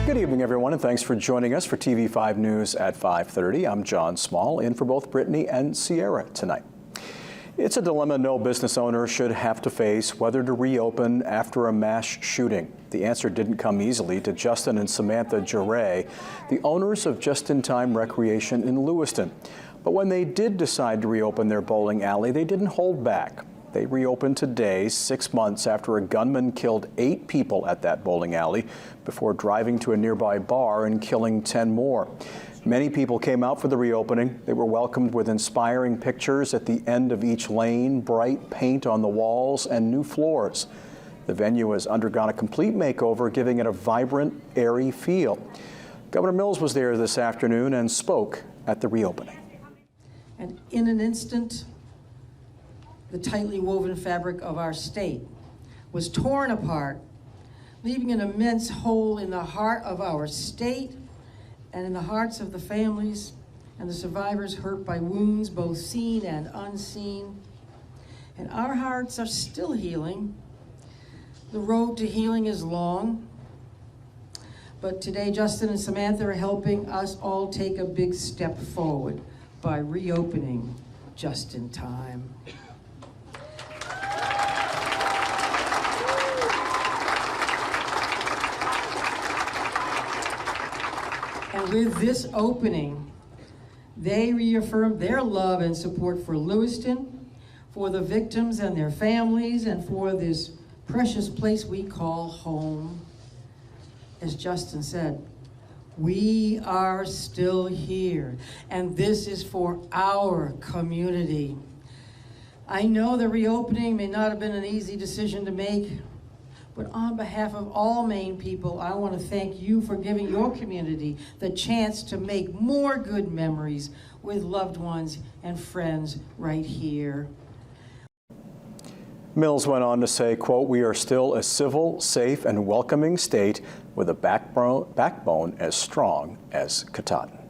Good evening, everyone, and thanks for joining us for TV5 News at 5:30. I'm John Small, in for both Brittany and Sierra tonight. It's a dilemma no business owner should have to face, whether to reopen after a mass shooting. The answer didn't come easily to Justin and Samantha Juray, the owners of Just in Time Recreation in Lewiston. But when they did decide to reopen their bowling alley, they didn't hold back. They reopened today, 6 months after a gunman killed 8 people at that bowling alley before driving to a nearby bar and killing 10 more. Many people came out for the reopening. They were welcomed with inspiring pictures at the end of each lane, bright paint on the walls, and new floors. The venue has undergone a complete makeover, giving it a vibrant, airy feel. Governor Mills was there this afternoon and spoke at the reopening. And in an instant, the tightly woven fabric of our state was torn apart, leaving an immense hole in the heart of our state and in the hearts of the families and the survivors hurt by wounds both seen and unseen. And our hearts are still healing. The road to healing is long, but today Justin and Samantha are helping us all take a big step forward by reopening Just in Time. And with this opening, they reaffirmed their love and support for Lewiston, for the victims and their families, and for this precious place we call home. As Justin said, we are still here, and this is for our community. I know the reopening may not have been an easy decision to make, but on behalf of all Maine people, I want to thank you for giving your community the chance to make more good memories with loved ones and friends right here. Mills went on to say, quote, "We are still a civil, safe, and welcoming state with a backbone as strong as Katahdin."